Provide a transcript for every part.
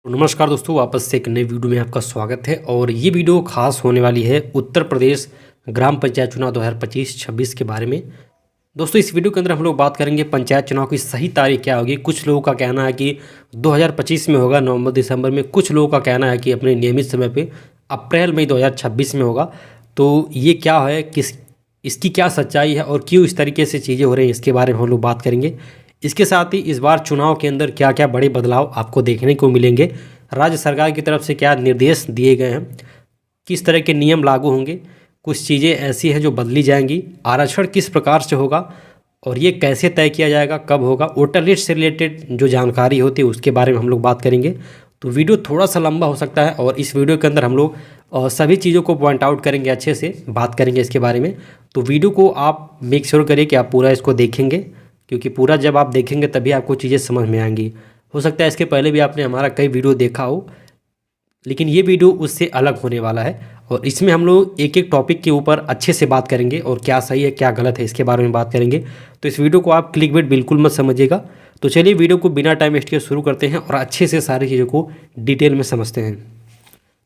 नमस्कार दोस्तों, वापस से एक नई वीडियो में आपका स्वागत है। और ये वीडियो खास होने वाली है उत्तर प्रदेश ग्राम पंचायत चुनाव 2025-26 के बारे में। दोस्तों, इस वीडियो के अंदर हम लोग बात करेंगे पंचायत चुनाव की सही तारीख क्या होगी। कुछ लोगों का कहना है कि 2025 में होगा, नवंबर दिसंबर में। कुछ लोगों का कहना है कि अपने नियमित समय पे अप्रैल मई 2026 में होगा। तो ये क्या है, इसकी क्या सच्चाई है और क्यों इस तरीके से चीज़ें हो रही हैं, इसके बारे में हम लोग बात करेंगे। इसके साथ ही इस बार चुनाव के अंदर क्या क्या बड़े बदलाव आपको देखने को मिलेंगे, राज्य सरकार की तरफ से क्या निर्देश दिए गए हैं, किस तरह के नियम लागू होंगे, कुछ चीज़ें ऐसी हैं जो बदली जाएंगी, आरक्षण किस प्रकार से होगा और ये कैसे तय किया जाएगा, कब होगा, वोटर लिस्ट से रिलेटेड जो जानकारी होती है उसके बारे में हम लोग बात करेंगे। तो वीडियो थोड़ा सा लंबा हो सकता है और इस वीडियो के अंदर हम लोग सभी चीज़ों को पॉइंट आउट करेंगे, अच्छे से बात करेंगे इसके बारे में। तो वीडियो को आप मेक श्योर करिए कि आप पूरा इसको देखेंगे, क्योंकि पूरा जब आप देखेंगे तभी आपको चीज़ें समझ में आएंगी। हो सकता है इसके पहले भी आपने हमारा कई वीडियो देखा हो, लेकिन ये वीडियो उससे अलग होने वाला है और इसमें हम लोग एक एक टॉपिक के ऊपर अच्छे से बात करेंगे और क्या सही है क्या गलत है इसके बारे में बात करेंगे। तो इस वीडियो को आप क्लिकबेट बिल्कुल मत समझिएगा। तो चलिए वीडियो को बिना टाइम वेस्ट किए शुरू करते हैं और अच्छे से सारी चीज़ों को डिटेल में समझते हैं।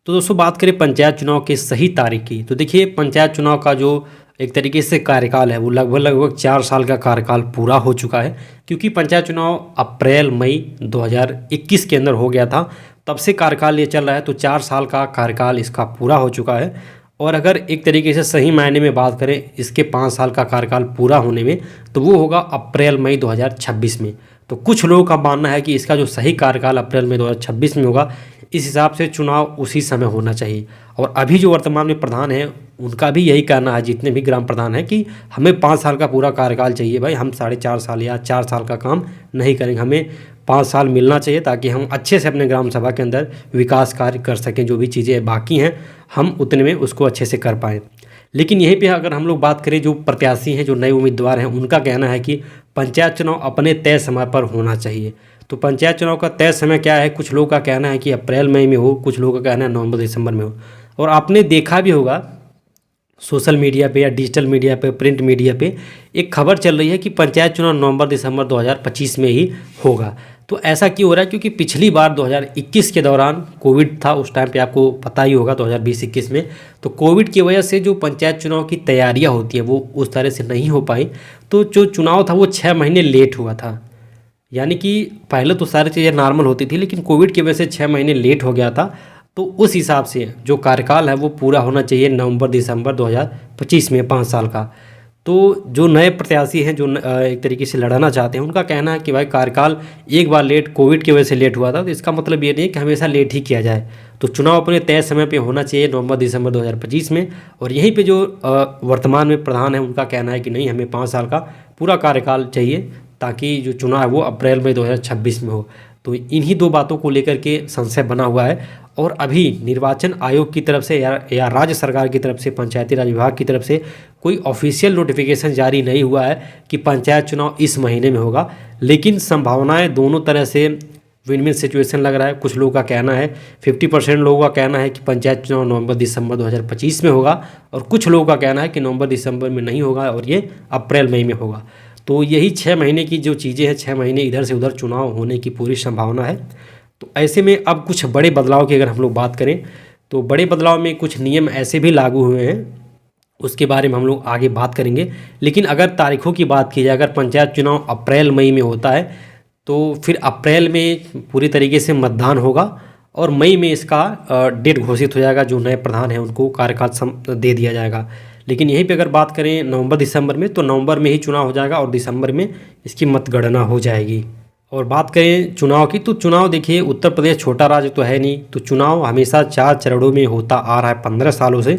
तो दोस्तों, बात करें पंचायत चुनाव की सही तारीख की, तो देखिए पंचायत चुनाव का जो एक तरीके से कार्यकाल है वो लगभग 4 साल का कार्यकाल पूरा हो चुका है, क्योंकि पंचायत चुनाव अप्रैल मई 2021 के अंदर हो गया था। तब से कार्यकाल ये चल रहा है, तो 4 साल का कार्यकाल इसका पूरा हो चुका है। और अगर एक तरीके से सही मायने में बात करें इसके 5 साल का कार्यकाल पूरा होने में, तो वो होगा अप्रैल मई 2026 में। तो कुछ लोगों का मानना है कि इसका जो सही कार्यकाल अप्रैल मई 2026 में होगा, इस हिसाब से चुनाव उसी समय होना चाहिए। और अभी जो वर्तमान में प्रधान है उनका भी यही कहना है, जितने भी ग्राम प्रधान हैं, कि हमें 5 साल का पूरा कार्यकाल चाहिए भाई, हम 4.5 साल या 4 साल का काम नहीं करेंगे, हमें 5 साल मिलना चाहिए ताकि हम अच्छे से अपने ग्राम सभा के अंदर विकास कार्य कर सकें। जो भी चीज़ें बाकी हैं हम उतने में उसको अच्छे से कर पाएँ। लेकिन यहीं पे अगर हम लोग बात करें जो प्रत्याशी हैं, जो नए उम्मीदवार हैं, उनका कहना है कि पंचायत चुनाव अपने तय समय पर होना चाहिए। तो पंचायत चुनाव का तय समय क्या है, कुछ लोगों का कहना है कि अप्रैल मई में हो, कुछ लोगों का कहना है नवंबर दिसंबर में हो। और आपने देखा भी होगा सोशल मीडिया पे या डिजिटल मीडिया पे, प्रिंट मीडिया पे एक खबर चल रही है कि पंचायत चुनाव नवंबर दिसंबर 2025 में ही होगा। तो ऐसा क्यों हो रहा है, क्योंकि पिछली बार 2021 के दौरान कोविड था, उस टाइम पे आपको पता ही होगा 2020-21 में। तो कोविड की वजह से जो पंचायत चुनाव की तैयारियां होती हैं वो उस तरह से नहीं हो पाई। तो जो चुनाव था वो 6 महीने लेट हुआ था। यानी कि पहले तो सारी चीज़ें नॉर्मल होती थी, लेकिन कोविड की वजह से 6 महीने लेट हो गया था। तो उस हिसाब से जो कार्यकाल है वो पूरा होना चाहिए नवंबर दिसंबर 2025 में, 5 साल का। तो जो नए प्रत्याशी हैं, जो एक तरीके से लड़ना चाहते हैं, उनका कहना है कि भाई कार्यकाल एक बार लेट, कोविड की वजह से लेट हुआ था, तो इसका मतलब ये नहीं है कि हमेशा लेट ही किया जाए। तो चुनाव अपने तय समय पे होना चाहिए नवंबर दिसंबर 2025 में। और यहीं पे जो वर्तमान में प्रधान है उनका कहना है कि नहीं, हमें 5 साल का पूरा कार्यकाल चाहिए ताकि जो चुनाव है वो अप्रैल मई 2026 में हो। तो इन्हीं दो बातों को लेकर के संशय बना हुआ है। और अभी निर्वाचन आयोग की तरफ से या राज्य सरकार की तरफ से, पंचायती राज विभाग की तरफ से कोई ऑफिशियल नोटिफिकेशन जारी नहीं हुआ है कि पंचायत चुनाव इस महीने में होगा। लेकिन संभावनाएं दोनों तरह से विन विन सिचुएशन लग रहा है। कुछ लोगों का कहना है, 50% लोगों का कहना है कि पंचायत चुनाव नवंबर दिसंबर 2025 में होगा, और कुछ लोगों का कहना है कि नवंबर दिसंबर में नहीं होगा और ये अप्रैल मई में होगा। तो यही 6 महीने की जो चीज़ें हैं, 6 महीने इधर से उधर चुनाव होने की पूरी संभावना है। तो ऐसे में अब कुछ बड़े बदलाव की अगर हम लोग बात करें, तो बड़े बदलाव में कुछ नियम ऐसे भी लागू हुए हैं, उसके बारे में हम लोग आगे बात करेंगे। लेकिन अगर तारीखों की बात की जाए, अगर पंचायत चुनाव अप्रैल मई में होता है तो फिर अप्रैल में पूरी तरीके से मतदान होगा और मई में इसका डेट घोषित हो जाएगा। जो नए प्रधान हैं उनको कार्यकाल दे दिया जाएगा। लेकिन यहीं पे अगर बात करें नवंबर दिसंबर में, तो नवंबर में ही चुनाव हो जाएगा और दिसंबर में इसकी मतगणना हो जाएगी। और बात करें चुनाव की, तो चुनाव देखिए, उत्तर प्रदेश छोटा राज्य तो है नहीं, तो चुनाव हमेशा 4 चरणों में होता आ रहा है 15 सालों से।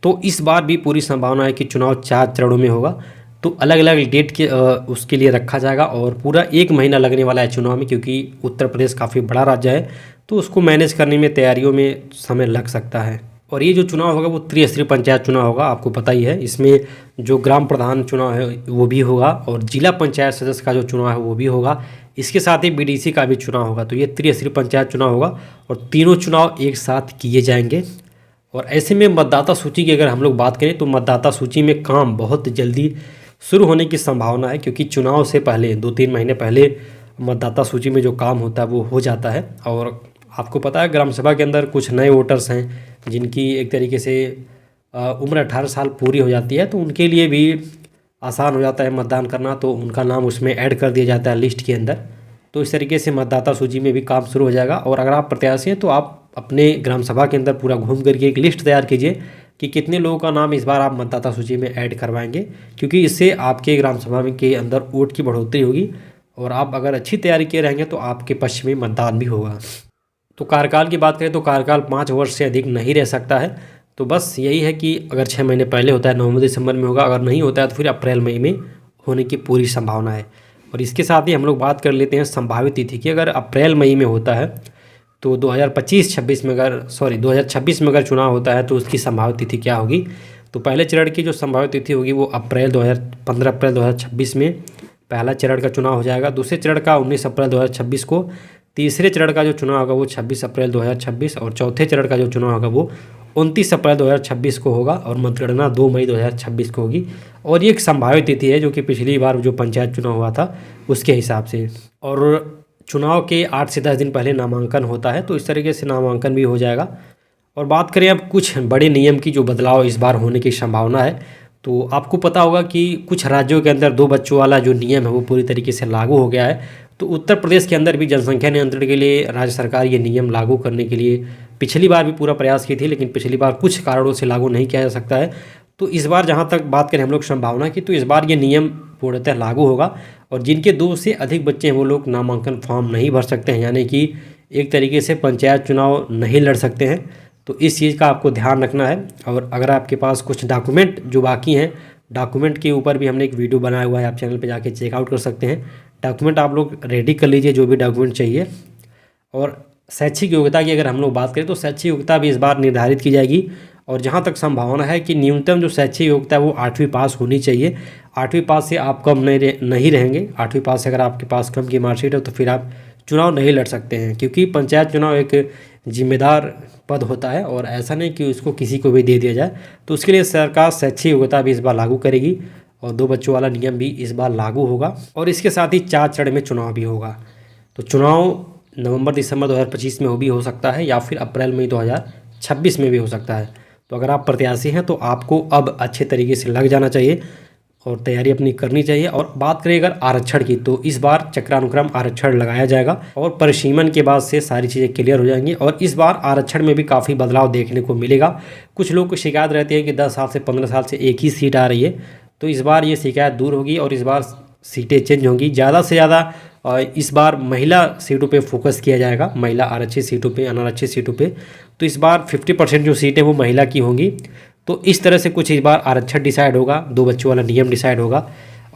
तो इस बार भी पूरी संभावना है कि चुनाव 4 चरणों में होगा। तो अलग अलग डेट के उसके लिए रखा जाएगा और पूरा 1 महीना लगने वाला है चुनाव में, क्योंकि उत्तर प्रदेश काफ़ी बड़ा राज्य है, तो उसको मैनेज करने में, तैयारियों में समय लग सकता है। और ये जो चुनाव होगा वो त्रिस्तरीय पंचायत चुनाव होगा, आपको पता ही है। इसमें जो ग्राम प्रधान चुनाव है वो भी होगा और जिला पंचायत सदस्य का जो चुनाव है वो भी होगा। इसके साथ ही बीडीसी का भी चुनाव होगा। तो ये त्रिस्तरीय पंचायत चुनाव होगा और तीनों चुनाव एक साथ किए जाएंगे। और ऐसे में मतदाता सूची की अगर हम लोग बात करें, तो मतदाता सूची में काम बहुत जल्दी शुरू होने की संभावना है, क्योंकि चुनाव से पहले 2-3 महीने पहले मतदाता सूची में जो काम होता है वो हो जाता है। और आपको पता है ग्राम सभा के अंदर कुछ नए वोटर्स हैं जिनकी एक तरीके से उम्र 18 साल पूरी हो जाती है, तो उनके लिए भी आसान हो जाता है मतदान करना, तो उनका नाम उसमें ऐड कर दिया जाता है लिस्ट के अंदर। तो इस तरीके से मतदाता सूची में भी काम शुरू हो जाएगा। और अगर आप प्रत्याशी हैं तो आप अपने ग्राम सभा के अंदर पूरा घूम करके एक लिस्ट तैयार कीजिए कि कितने लोगों का नाम इस बार आप मतदाता सूची में ऐड करवाएंगे, क्योंकि इससे आपके ग्राम सभा के अंदर वोट की बढ़ोतरी होगी और आप अगर अच्छी तैयारी किए रहेंगे तो आपके पक्ष में मतदान भी होगा। तो कार्यकाल की बात करें तो कार्यकाल 5 वर्ष से अधिक नहीं रह सकता है। तो बस यही है कि अगर 6 महीने पहले होता है नवंबर दिसंबर में होगा, अगर नहीं होता है तो फिर अप्रैल मई में होने की पूरी संभावना है। और इसके साथ ही हम लोग बात कर लेते हैं संभावित तिथि की। अगर अप्रैल मई में होता है तो 2025-26 में 2026 में अगर चुनाव होता है तो उसकी संभावित तिथि क्या होगी। तो पहले चरण की जो संभावित तिथि होगी वो 15 अप्रैल 2026 में पहला चरण का चुनाव हो जाएगा। दूसरे चरण का 19 अप्रैल 2026 को, तीसरे चरण का जो चुनाव होगा वो 26 अप्रैल 2026 और चौथे चरण का जो चुनाव होगा वो 29 अप्रैल 2026 को होगा और मतगणना 2 मई 2026 को होगी। और ये एक संभावित तिथि है जो कि पिछली बार जो पंचायत चुनाव हुआ था उसके हिसाब से। और चुनाव के 8 से 10 दिन पहले नामांकन होता है, तो इस तरीके से नामांकन भी हो जाएगा। और बात करें अब कुछ बड़े नियम की जो बदलाव इस बार होने की संभावना है, तो आपको पता होगा कि कुछ राज्यों के अंदर 2 बच्चों वाला जो नियम है वो पूरी तरीके से लागू हो गया है। तो उत्तर प्रदेश के अंदर भी जनसंख्या नियंत्रण के लिए राज्य सरकार ये नियम लागू करने के लिए पिछली बार भी पूरा प्रयास की थी, लेकिन पिछली बार कुछ कारणों से लागू नहीं किया जा सकता है। तो इस बार जहाँ तक बात करें हम लोग संभावना की, तो इस बार ये नियम पूर्णतः लागू होगा और जिनके 2 से अधिक बच्चे हैं वो लोग नामांकन फॉर्म नहीं भर सकते हैं, यानी कि एक तरीके से पंचायत चुनाव नहीं लड़ सकते हैं। तो इस चीज़ का आपको ध्यान रखना है। और अगर आपके पास कुछ डॉक्यूमेंट जो बाकी हैं, डॉक्यूमेंट के ऊपर भी हमने एक वीडियो बनाया हुआ है, आप चैनल पे जाके चेकआउट कर सकते हैं। डॉक्यूमेंट आप लोग रेडी कर लीजिए जो भी डॉक्यूमेंट चाहिए। और शैक्षिक योग्यता की अगर हम लोग बात करें तो शैक्षिक योग्यता भी इस बार निर्धारित की जाएगी और जहाँ तक संभावना है कि न्यूनतम जो शैक्षिक योग्यता है वो 8वीं पास होनी चाहिए। 8वीं पास से आप कम नहीं रहेंगे। 8वीं पास से अगर आपके पास कम की मार्कशीट है तो फिर आप चुनाव नहीं लड़ सकते हैं, क्योंकि पंचायत चुनाव एक जिम्मेदार पद होता है और ऐसा नहीं कि उसको किसी को भी दे दिया जाए। तो उसके लिए सरकार शैक्षिक योग्यता भी इस बार लागू करेगी और 2 बच्चों वाला नियम भी इस बार लागू होगा। और इसके साथ ही 4 चरण में चुनाव भी होगा। तो चुनाव नवंबर दिसंबर 2025 में भी हो सकता है या फिर अप्रैल मई 2026 में भी हो सकता है। तो अगर आप प्रत्याशी हैं तो आपको अब अच्छे तरीके से लग जाना चाहिए और तैयारी अपनी करनी चाहिए। और बात करें अगर आरक्षण की, तो इस बार चक्रानुक्रम आरक्षण लगाया जाएगा और परिसीमन के बाद से सारी चीज़ें क्लियर हो जाएंगी। और इस बार आरक्षण में भी काफ़ी बदलाव देखने को मिलेगा। कुछ लोग को शिकायत रहती है कि 10 साल से 15 साल से एक ही सीट आ रही है, तो इस बार ये शिकायत दूर होगी और इस बार सीटें चेंज होंगी। ज़्यादा से ज़्यादा इस बार महिला सीटों पे फोकस किया जाएगा, महिला आरक्षित सीटों पे, अनारक्षित सीटों पे। तो इस बार 50% जो सीटें वो महिला की होंगी। तो इस तरह से कुछ इस बार आरक्षण डिसाइड होगा, 2 बच्चों वाला नियम डिसाइड होगा।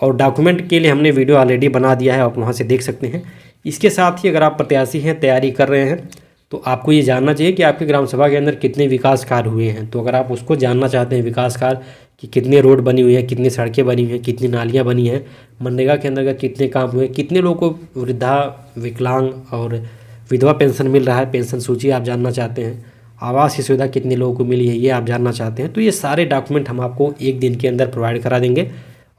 और डॉक्यूमेंट के लिए हमने वीडियो ऑलरेडी बना दिया है, आप वहाँ से देख सकते हैं। इसके साथ ही अगर आप प्रत्याशी हैं, तैयारी कर रहे हैं, तो आपको ये जानना चाहिए कि आपके ग्राम सभा के अंदर कितने विकास कार्य हुए हैं। तो अगर आप उसको जानना चाहते हैं विकास कार्य कि कितने रोड बनी हुई हैं, कितनी सड़कें बनी हुई हैं, कितनी नालियाँ बनी हैं, मनरेगा के अंतर्गत कितने काम हुए, कितने लोगों को वृद्धा, विकलांग और विधवा पेंशन मिल रहा है, पेंशन सूची आप जानना चाहते हैं, आवास की सुविधा कितने लोगों को मिली है ये आप जानना चाहते हैं, तो ये सारे डॉक्यूमेंट हम आपको 1 दिन के अंदर प्रोवाइड करा देंगे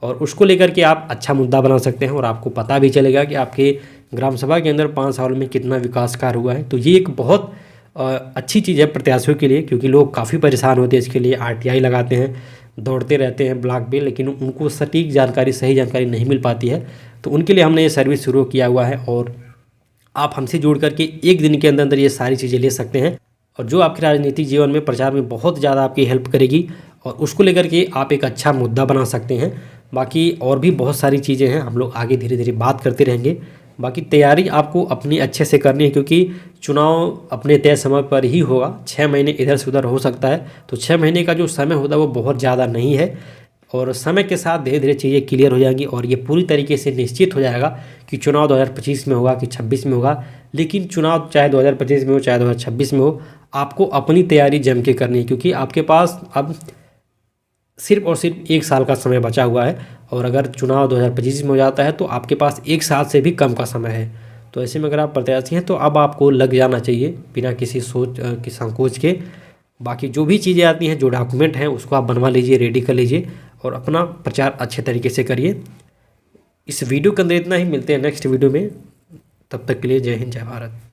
और उसको लेकर के आप अच्छा मुद्दा बना सकते हैं और आपको पता भी चलेगा कि आपके ग्राम सभा के अंदर 5 साल में कितना विकास कार्य हुआ है। तो ये एक बहुत अच्छी चीज़ है प्रत्याशियों के लिए, क्योंकि लोग काफ़ी परेशान होते हैं इसके लिए, RTI लगाते हैं, दौड़ते रहते हैं ब्लॉक पे, लेकिन उनको सटीक जानकारी, सही जानकारी नहीं मिल पाती है। तो उनके लिए हमने ये सर्विस शुरू किया हुआ है और आप हमसे जुड़ करके 1 दिन के अंदर ये सारी चीज़ें ले सकते हैं और जो आपके राजनीतिक जीवन में, प्रचार में बहुत ज़्यादा आपकी हेल्प करेगी और उसको लेकर के आप एक अच्छा मुद्दा बना सकते हैं। बाकी और भी बहुत सारी चीज़ें हैं, हम लोग आगे धीरे धीरे बात करते रहेंगे। बाकी तैयारी आपको अपनी अच्छे से करनी है, क्योंकि चुनाव अपने तय समय पर ही होगा। 6 महीने इधर से उधर हो सकता है, तो 6 महीने का जो समय होता है वो बहुत ज़्यादा नहीं है और समय के साथ धीरे धीरे चीज़ें क्लियर हो जाएंगी और ये पूरी तरीके से निश्चित हो जाएगा कि चुनाव 2025 में होगा कि 26 में होगा। लेकिन चुनाव चाहे 2025 में हो चाहे 2026 में हो, आपको अपनी तैयारी जम के करनी है, क्योंकि आपके पास अब सिर्फ और सिर्फ 1 साल का समय बचा हुआ है और अगर चुनाव 2025 में हो जाता है तो आपके पास 1 साल से भी कम का समय है। तो ऐसे में अगर आप प्रत्याशी हैं तो अब आपको लग जाना चाहिए बिना किसी सोच की संकोच के। बाकी जो भी चीज़ें आती हैं, जो डॉक्यूमेंट हैं, उसको आप बनवा लीजिए, रेडी कर लीजिए और अपना प्रचार अच्छे तरीके से करिए। इस वीडियो के अंदर इतना ही, मिलते हैं नेक्स्ट वीडियो में, तब तक के लिए जय हिंद, जय भारत।